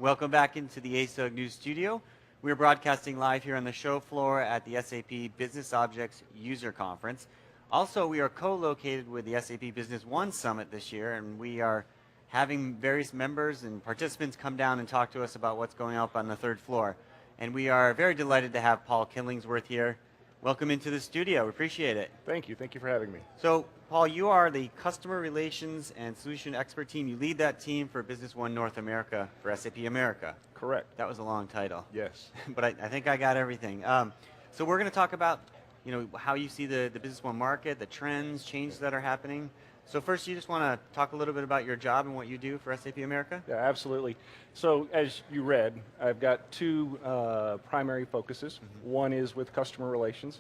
Welcome back into the ASUG News Studio. We're broadcasting live here on the show floor at the SAP Business Objects User Conference. Also, we are co-located with the SAP Business One Summit this year, and we are having various members and participants come down and talk to us about what's going up on the third floor. And we are very delighted to have Paul Killingsworth here. Welcome into the studio. We appreciate it. Thank you. Thank you for having me. So, Paul, you are the Customer Relations and Solution Expert team. You lead that team for Business One North America for SAP America. Correct. That was a long title. Yes. But I think I got everything. So we're going to talk about how you see the Business One market, the trends, changes that are happening. So first, you just want to talk a little bit about your job and what you do for SAP America? Yeah, absolutely. So as you read, I've got two primary focuses. One is with customer relations.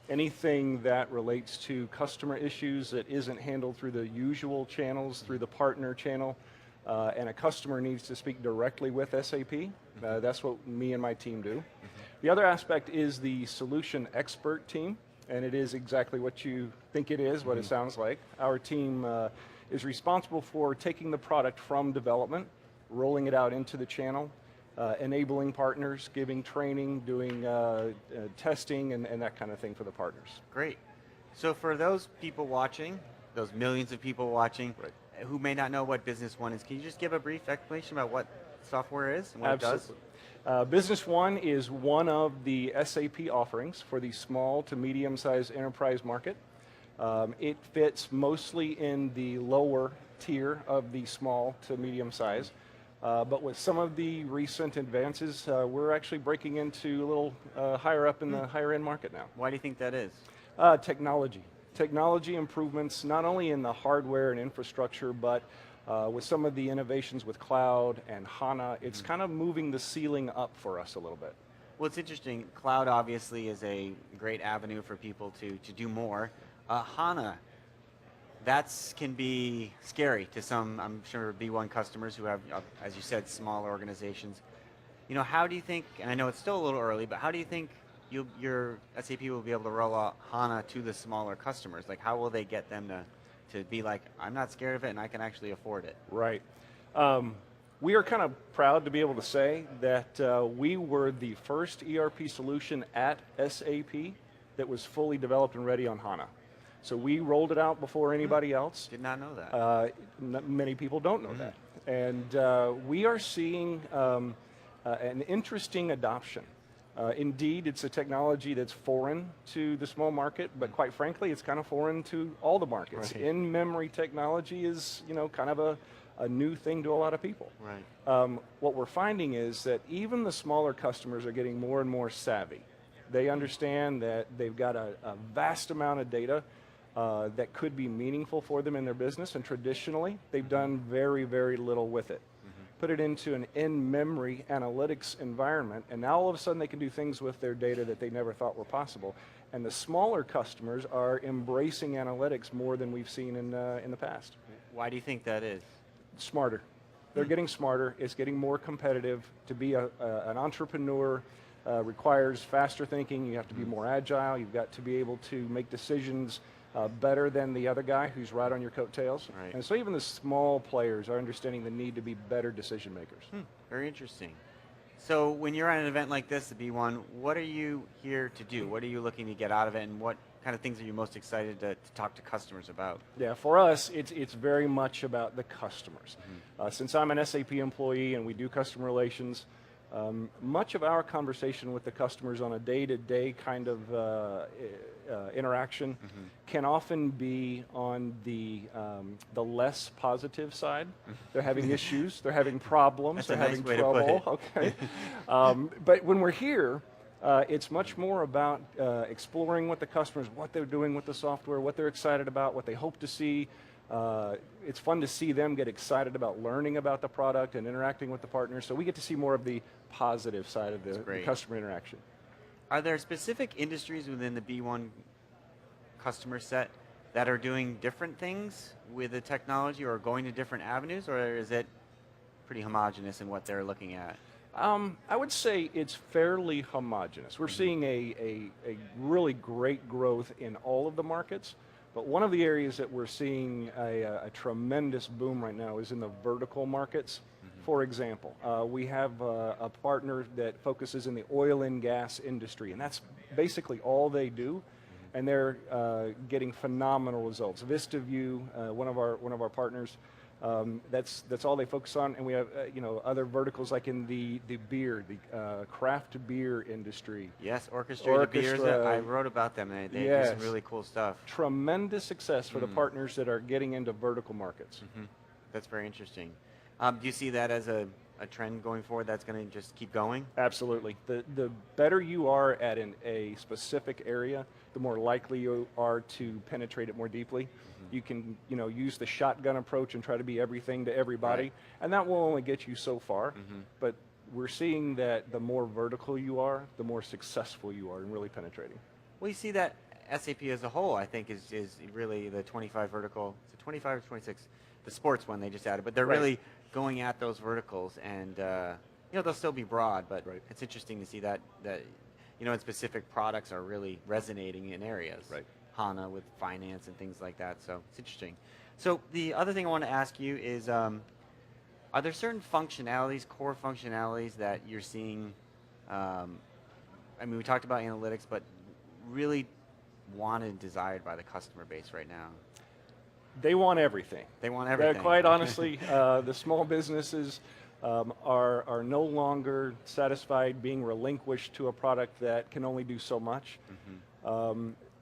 Anything that relates to customer issues that isn't handled through the usual channels, through the partner channel, and a customer needs to speak directly with SAP, that's what me and my team do. The other aspect is the solution expert team, and it is exactly what you think it is, what it sounds like. Our team is responsible for taking the product from development, rolling it out into the channel, enabling partners, giving training, doing testing, and that kind of thing for the partners. Great. So for those people watching, those millions of people watching, who may not know what Business One is, can you just give a brief explanation about what software is and what it does? Business One is one of the SAP offerings for the small to medium-sized enterprise market. It fits mostly in the lower tier of the small to medium size. But with some of the recent advances, we're actually breaking into a little higher up in the higher end market now. Why do you think that is? Technology. Technology improvements, not only in the hardware and infrastructure, but with some of the innovations with cloud and HANA, it's kind of moving the ceiling up for us a little bit. Well, it's interesting. Cloud obviously is a great avenue for people to do more. HANA, that can be scary to some, I'm sure, B1 customers who have, as you said, small organizations. How do you think, and I know it's still a little early, but how do you think your SAP will be able to roll out HANA to the smaller customers? Like, how will they get them to be like, I'm not scared of it and I can actually afford it? Right. We are kind of proud to be able to say that we were the first ERP solution at SAP that was fully developed and ready on HANA. So we rolled it out before anybody else. Did not know that. Many people don't know that. And we are seeing an interesting adoption. Indeed, it's a technology that's foreign to the small market, but quite frankly, it's kind of foreign to all the markets. Right. In-memory technology is, kind of a new thing to a lot of people. Right. What we're finding is that even the smaller customers are getting more and more savvy. They understand that they've got a vast amount of data that could be meaningful for them in their business, and traditionally, they've done very, very little with it. Put it into an in-memory analytics environment, and now all of a sudden they can do things with their data that they never thought were possible. And the smaller customers are embracing analytics more than we've seen in the past. Why do you think that is? Smarter. They're getting smarter. It's getting more competitive. To be an entrepreneur requires faster thinking. You have to be more agile. You've got to be able to make decisions better than the other guy who's right on your coattails. Right. And so even the small players are understanding the need to be better decision makers. Very interesting. So when you're at an event like this, the B1, what are you here to do? What are you looking to get out of it, and what kind of things are you most excited to talk to customers about? Yeah, for us, it's very much about the customers. Since I'm an SAP employee and we do customer relations, much of our conversation with the customers on a day-to-day kind of interaction can often be on the less positive side. They're having issues, they're having problems, they're having trouble. Okay, but when we're here, it's much more about exploring with the customers, what they're doing with the software, what they're excited about, what they hope to see. It's fun to see them get excited about learning about the product and interacting with the partners, so we get to see more of the positive side of the customer interaction. Are there specific industries within the B1 customer set that are doing different things with the technology or going to different avenues, or is it pretty homogeneous in what they're looking at? I would say it's fairly homogeneous. We're seeing a really great growth in all of the markets. But one of the areas that we're seeing a tremendous boom right now is in the vertical markets. For example, we have a partner that focuses in the oil and gas industry, and that's basically all they do, and they're getting phenomenal results. VistaView, one of our partners, that's all they focus on, and we have other verticals like in the beer, the craft beer industry. Yes, orchestrated beers. I wrote about them. They do some really cool stuff. Tremendous success for the partners that are getting into vertical markets. That's very interesting. Do you see that as a trend going forward that's going to just keep going? Absolutely. The better you are at a specific area, the more likely you are to penetrate it more deeply. You can use the shotgun approach and try to be everything to everybody, and that will only get you so far. But we're seeing that the more vertical you are, the more successful you are in really penetrating. Well, you see that SAP as a whole, I think, is really the 25 vertical. Is it 25 or 26? The sports one they just added, but they're really going at those verticals, and they'll still be broad, but it's interesting to see that in specific products are really resonating in areas. HANA with finance and things like that, so it's interesting. So the other thing I want to ask you is, are there certain functionalities, core functionalities that you're seeing, I mean, we talked about analytics, but really wanted and desired by the customer base right now? They want everything. They want everything. Quite honestly, the small businesses are no longer satisfied being relinquished to a product that can only do so much.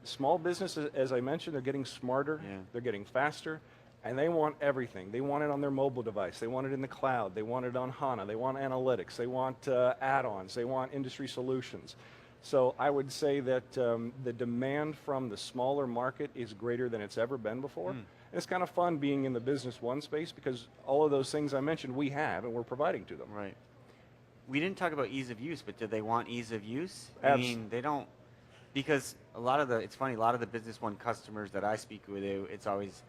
Small businesses, as I mentioned, they're getting smarter, they're getting faster, and they want everything. They want it on their mobile device, they want it in the cloud, they want it on HANA, they want analytics, they want add-ons, they want industry solutions. So I would say that the demand from the smaller market is greater than it's ever been before. And it's kind of fun being in the Business One space because all of those things I mentioned we have and we're providing to them. Right. We didn't talk about ease of use, but do they want ease of use? I mean, they don't, because it's funny, a lot of the Business One customers that I speak with, it's always,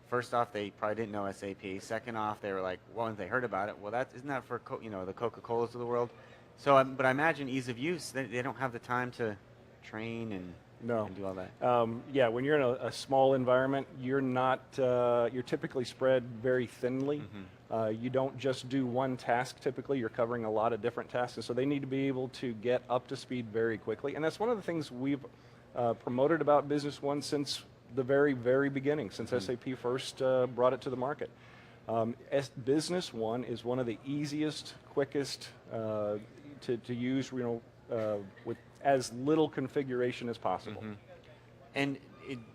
first off, they probably didn't know SAP. Second off, they were like, well, if they heard about it, well, isn't that for the Coca-Colas of the world? So, but I imagine ease of use, they don't have the time to train and do all that. Yeah, when you're in a small environment, you're typically spread very thinly. You don't just do one task typically, you're covering a lot of different tasks, and so they need to be able to get up to speed very quickly. And that's one of the things we've promoted about Business One since the very, very beginning, since SAP first brought it to the market. Business One is one of the easiest, quickest to use, with as little configuration as possible. And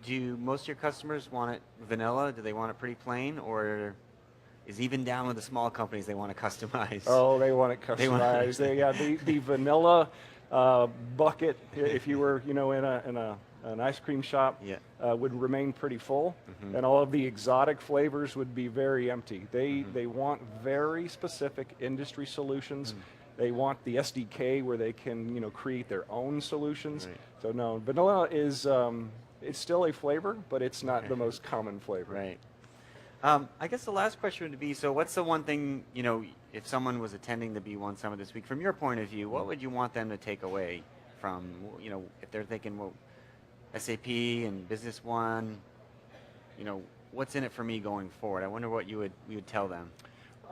do most of your customers want it vanilla? Do they want it pretty plain, or is even down with the small companies they want to customize? Oh, they want it customized. The vanilla bucket, if you were in an ice cream shop, would remain pretty full, and all of the exotic flavors would be very empty. They want very specific industry solutions. They want the SDK where they can create their own solutions. So no, vanilla is it's still a flavor, but it's not the most common flavor. Right. I guess the last question would be, so what's the one thing, if someone was attending the B1 Summit this week, from your point of view, what would you want them to take away from, if they're thinking, well, SAP and Business One, what's in it for me going forward? I wonder what you would tell them.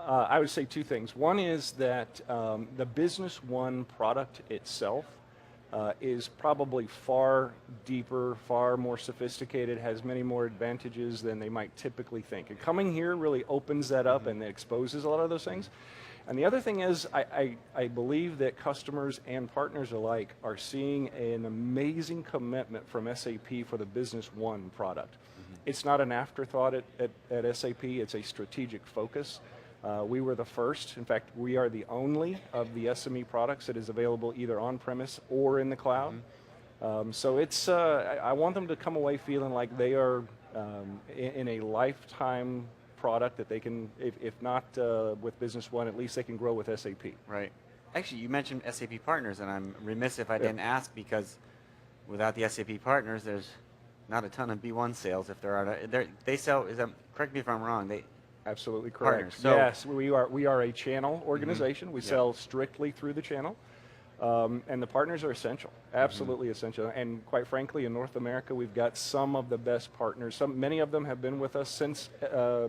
I would say two things. One is that the Business One product itself is probably far deeper, far more sophisticated, has many more advantages than they might typically think. And coming here really opens that up and exposes a lot of those things. And the other thing is, I believe that customers and partners alike are seeing an amazing commitment from SAP for the Business One product. It's not an afterthought at SAP, it's a strategic focus. We were the first, in fact, we are the only of the SME products that is available either on-premise or in the cloud. So it's, I want them to come away feeling like they are in a lifetime product that they can, if not with Business One, at least they can grow with SAP. Right. Actually, you mentioned SAP partners, and I'm remiss if I didn't ask, because without the SAP partners, there's not a ton of B1 sales. If there are, they sell. Correct me if I'm wrong. Absolutely correct. So yes, we are a channel organization. We sell strictly through the channel. And the partners are essential, absolutely essential. And quite frankly, in North America, we've got some of the best partners. Many of them have been with us since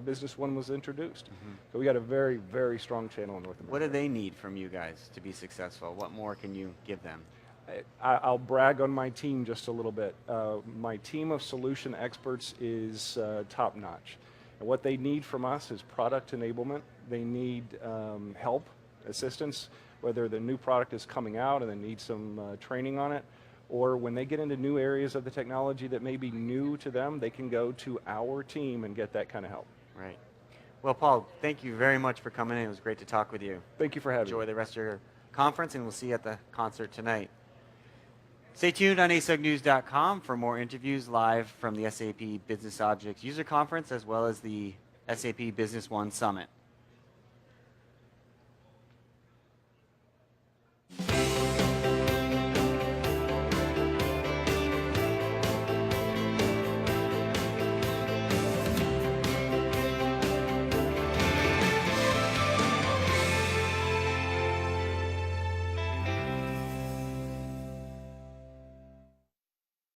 Business One was introduced. So we got a very, very strong channel in North America. What do they need from you guys to be successful? What more can you give them? I'll brag on my team just a little bit. My team of solution experts is top notch. And what they need from us is product enablement. They need help, assistance, whether the new product is coming out and they need some training on it, or when they get into new areas of the technology that may be new to them, they can go to our team and get that kind of help. Right. Well, Paul, thank you very much for coming in. It was great to talk with you. Thank you for having me. Enjoy the rest of your conference, and we'll see you at the concert tonight. Stay tuned on asugnews.com for more interviews live from the SAP Business Objects User Conference, as well as the SAP Business One Summit.